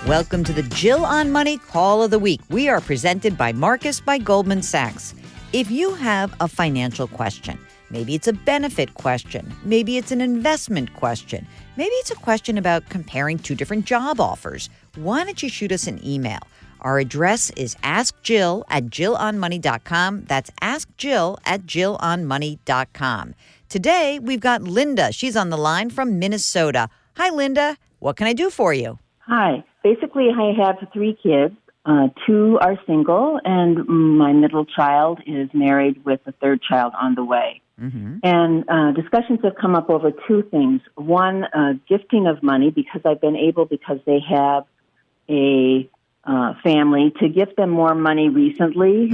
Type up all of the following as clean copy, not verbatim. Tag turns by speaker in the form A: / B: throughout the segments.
A: Welcome to the Jill on Money Call of the Week. We are presented by Marcus by Goldman Sachs. If you have a financial question, maybe it's a benefit question, maybe it's an investment question, maybe it's a question about comparing two different job offers, why don't you shoot us an email? Our address is askjill@jillonmoney.com. That's askjill@jillonmoney.com. Today, we've got Linda. She's on the line from Minnesota. Hi, Linda. What can I do for you?
B: Hi. Basically, I have 3 kids. 2 are single, and my middle child is married with a 3rd child on the way. Mm-hmm. And discussions have come up over 2 things. One, gifting of money, because I've been able, because they have a family, to gift them more money recently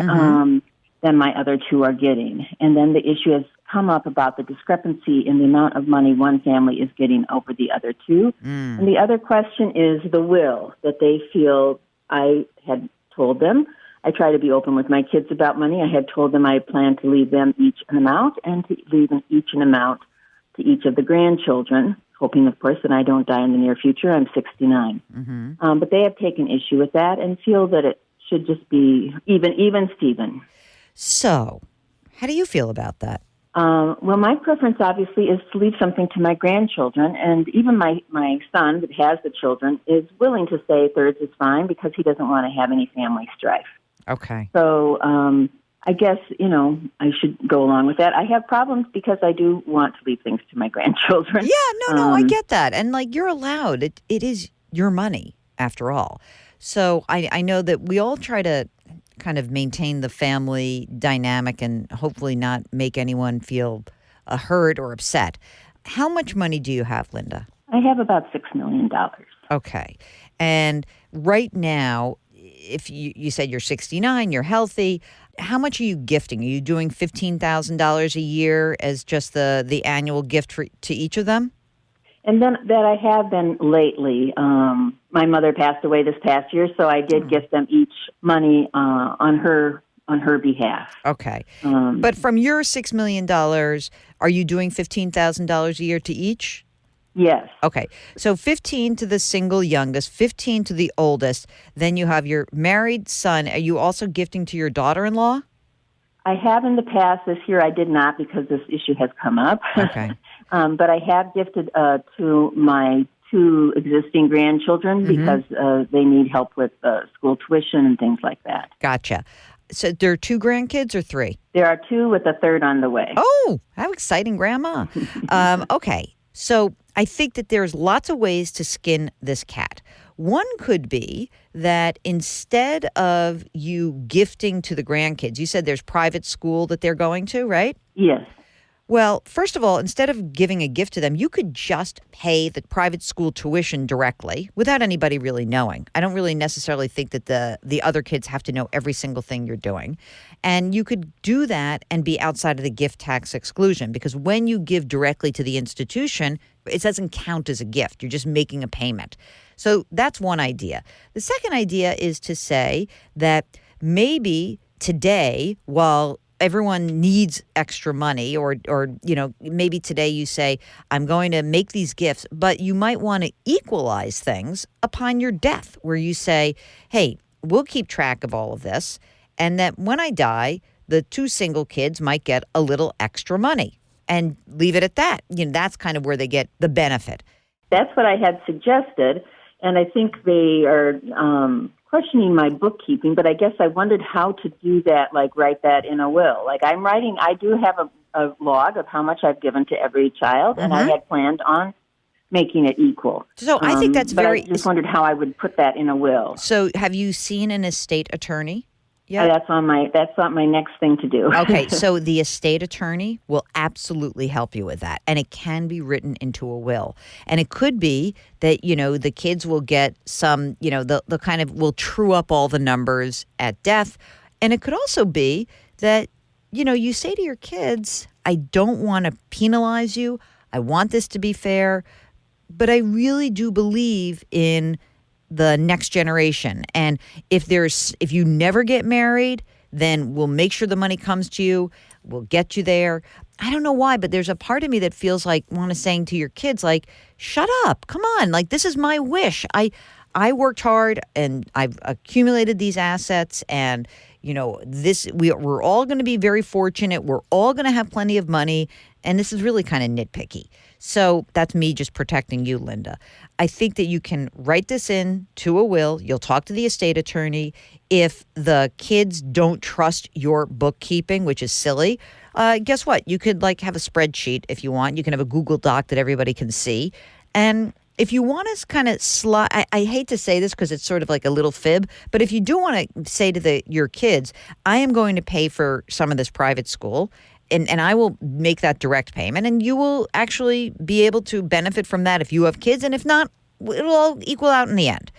B: than my other 2 are getting. And then the issue has come up about the discrepancy in the amount of money one family is getting over the other 2. And the other question is the will that they feel I had told them. I try to be open with my kids about money. I had told them I plan to leave them each an amount and to leave them each an amount to each of the grandchildren, hoping, of course, that I don't die in the near future. I'm 69. But they have taken issue with that and feel that it should just be even Steven.
A: So, how do you feel about that?
B: Well, my preference, obviously, is to leave something to my grandchildren, and even my son that has the children is willing to say thirds is fine because he doesn't want to have any family strife.
A: Okay.
B: So I guess, I should go along with that. I have problems because I do want to leave things to my grandchildren.
A: Yeah, no, I get that. And, you're allowed. It is your money, after all. So I know that we all try to kind of maintain the family dynamic and hopefully not make anyone feel hurt or upset. How much money do you have, Linda?
B: I have about $6 million.
A: Okay. And right now, if you said you're 69, you're healthy, how much are you gifting? Are you doing $15,000 a year as just the annual gift to each of them?
B: And then that I have been lately. My mother passed away this past year, so I did gift them each money on her behalf.
A: Okay. But from your $6 million, are you doing $15,000 a year to each?
B: Yes.
A: Okay. So 15 to the single youngest, 15 to the oldest. Then you have your married son. Are you also gifting to your daughter-in-law?
B: I have in the past. This year I did not because this issue has come up.
A: Okay.
B: But I have gifted to my 2 existing grandchildren because they need help with school tuition and things like that.
A: Gotcha. So there are 2 grandkids or 3?
B: There are 2 with a 3rd on the way.
A: Oh, how exciting, Grandma. Okay. So I think that there's lots of ways to skin this cat. One could be that instead of you gifting to the grandkids, you said there's private school that they're going to, right?
B: Yes.
A: Well, first of all, instead of giving a gift to them, you could just pay the private school tuition directly without anybody really knowing. I don't really necessarily think that the other kids have to know every single thing you're doing. And you could do that and be outside of the gift tax exclusion because when you give directly to the institution, it doesn't count as a gift. You're just making a payment. So that's one idea. The second idea is to say that maybe today, while everyone needs extra money or maybe today you say, I'm going to make these gifts, but you might want to equalize things upon your death where you say, hey, we'll keep track of all of this. And that when I die, the 2 single kids might get a little extra money and leave it at that. That's kind of where they get the benefit.
B: That's what I had suggested. And I think they are questioning my bookkeeping, but I guess I wondered how to do that, write that in a will. I do have a log of how much I've given to every child, and I had planned on making it equal.
A: So I think that's
B: but I just wondered how I would put that in a will.
A: So have you seen an estate attorney?
B: Yeah, that's on my next thing to do.
A: Okay, so the estate attorney will absolutely help you with that, and it can be written into a will. And it could be that the kids will get some, the kind of will true up all the numbers at death, and it could also be that you say to your kids, I don't want to penalize you. I want this to be fair, but I really do believe in the next generation. And if you never get married, then we'll make sure the money comes to you. We'll get you there. I don't know why, but there's a part of me that feels like saying to your kids, shut up, come on, this is my wish. I worked hard and I've accumulated these assets, and we're all going to be very fortunate. We're all going to have plenty of money, and this is really kind of nitpicky. So that's me just protecting you, Linda. I think that you can write this in to a will. You'll talk to the estate attorney. If the kids don't trust your bookkeeping, which is silly, guess what? You could have a spreadsheet if you want. You can have a Google Doc that everybody can see. And if you want to kind of I hate to say this because it's sort of like a little fib, but if you do want to say to your kids, I am going to pay for some of this private school, and I will make that direct payment, and you will actually be able to benefit from that if you have kids, and if not, it'll all equal out in the end.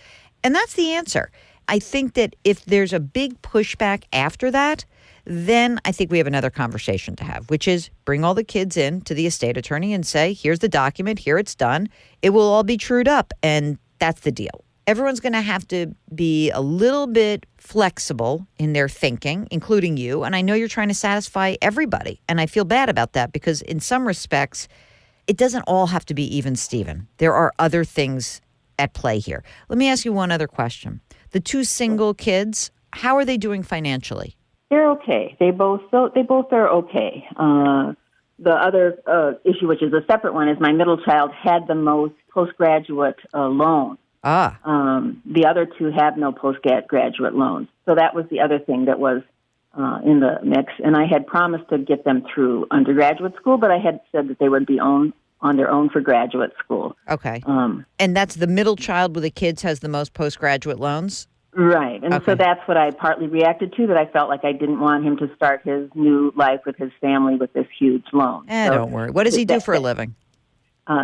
A: And that's the answer. I think that if there's a big pushback after that, then I think we have another conversation to have, which is bring all the kids in to the estate attorney and say, here's the document, here it's done. It will all be trued up, and that's the deal. Everyone's going to have to be a little bit flexible in their thinking, including you. And I know you're trying to satisfy everybody. And I feel bad about that because in some respects, it doesn't all have to be even Steven. There are other things at play here. Let me ask you one other question. The two single kids, how are they doing financially?
B: They're okay. They both are okay. The other issue, which is a separate one, is my middle child had the most postgraduate loan. The other two have no postgraduate loans. So that was the other thing that was in the mix. And I had promised to get them through undergraduate school, but I had said that they would be on their own for graduate school.
A: Okay. And that's the middle child with the kids has the most postgraduate loans?
B: Right. And so that's what I partly reacted to, that I felt like I didn't want him to start his new life with his family with this huge loan. So
A: don't worry. What does he do for a living?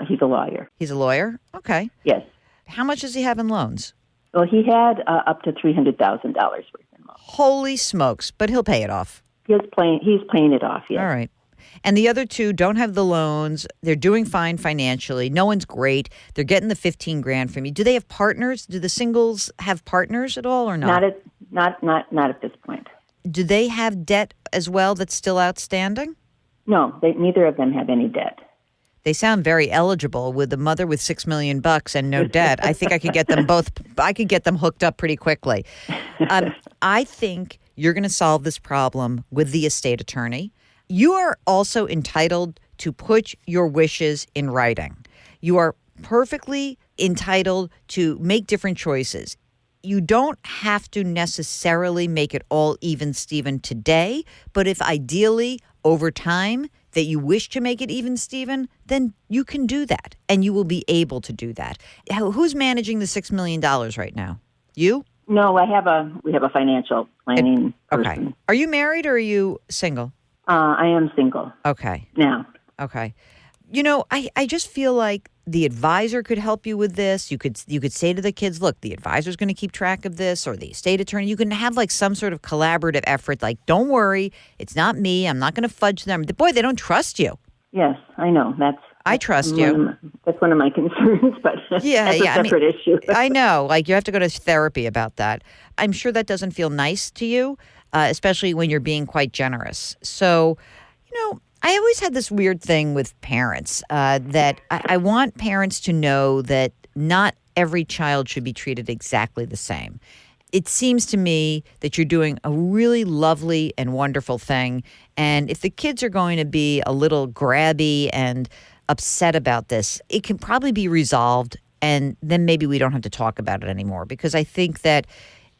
B: He's a lawyer.
A: He's a lawyer? Okay.
B: Yes.
A: How much does he have in loans?
B: Well, he had up to $300,000 worth in loans.
A: Holy smokes. But he'll pay it off.
B: He's paying it off, yes.
A: All right. And the other two don't have the loans. They're doing fine financially. No one's great. They're getting the $15,000 from you. Do they have partners? Do the singles have partners at all or not?
B: Not at this point.
A: Do they have debt as well that's still outstanding?
B: No, neither of them have any debt.
A: They sound very eligible with the mother with $6 million and no debt. I think I could get them both. I could get them hooked up pretty quickly. I think you're going to solve this problem with the estate attorney. You are also entitled to put your wishes in writing. You are perfectly entitled to make different choices. You don't have to necessarily make it all even Steven today, but if ideally over time that you wish to make it even Steven, then you can do that and you will be able to do that. Who's managing the $6 million right now? You?
B: No, we have a financial planning person.
A: Okay. Are you married or are you single?
B: I am single.
A: Okay.
B: Now.
A: Okay. I just feel like the advisor could help you with this. You could say to the kids, look, the advisor's going to keep track of this, or the estate attorney. You can have some sort of collaborative effort. Don't worry, it's not me. I'm not going to fudge them. Boy, they don't trust you.
B: Yes, I know.
A: I trust you.
B: That's one of my concerns, but that's a separate issue.
A: I know. You have to go to therapy about that. I'm sure that doesn't feel nice to you, especially when you're being quite generous. So, I always had this weird thing with parents that I want parents to know that not every child should be treated exactly the same. It seems to me that you're doing a really lovely and wonderful thing. And if the kids are going to be a little grabby and upset about this, it can probably be resolved. And then maybe we don't have to talk about it anymore, because I think that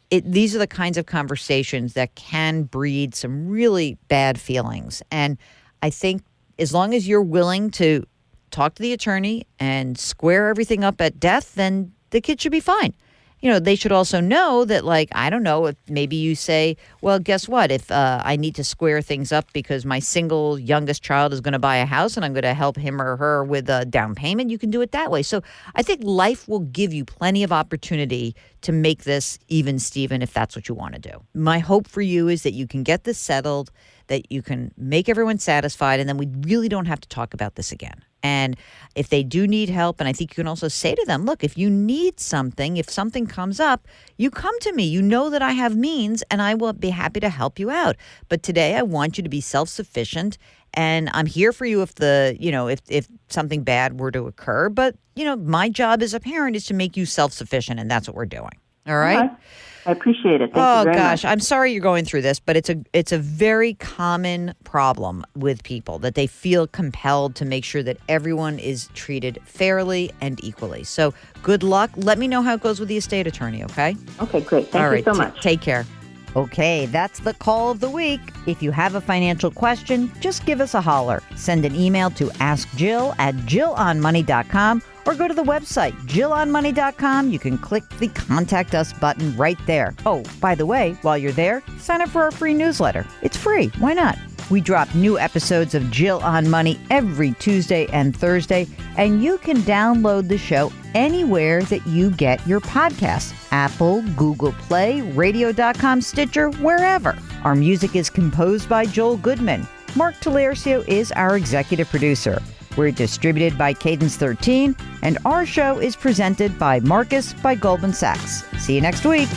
A: these are the kinds of conversations that can breed some really bad feelings. And I think as long as you're willing to talk to the attorney and square everything up at death, then the kid should be fine. They should also know that, I don't know, if maybe you say, well, guess what? If I need to square things up because my single youngest child is going to buy a house and I'm going to help him or her with a down payment, you can do it that way. So I think life will give you plenty of opportunity to make this even Steven if that's what you want to do. My hope for you is that you can get this settled, that you can make everyone satisfied, and then we really don't have to talk about this again. And if they do need help, and I think you can also say to them, look, if you need something, if something comes up, you come to me. You know that I have means and I will be happy to help you out. But today I want you to be self-sufficient, and I'm here for you if something bad were to occur. But, my job as a parent is to make you self-sufficient, and that's what we're doing. All right?
B: Okay. I appreciate it. Thank you very
A: gosh,
B: much.
A: I'm sorry you're going through this, but it's a very common problem with people that they feel compelled to make sure that everyone is treated fairly and equally. So good luck. Let me know how it goes with the estate attorney, okay?
B: Okay, great. Thank you so much.
A: Take care. Okay, that's the call of the week. If you have a financial question, just give us a holler. Send an email to askjill@jillonmoney.com or go to the website, jillonmoney.com. You can click the Contact Us button right there. Oh, by the way, while you're there, sign up for our free newsletter. It's free. Why not? We drop new episodes of Jill on Money every Tuesday and Thursday, and you can download the show anywhere that you get your podcasts. Apple, Google Play, radio.com, Stitcher, wherever. Our music is composed by Joel Goodman. Mark Talercio is our executive producer. We're distributed by Cadence 13, and our show is presented by Marcus by Goldman Sachs. See you next week.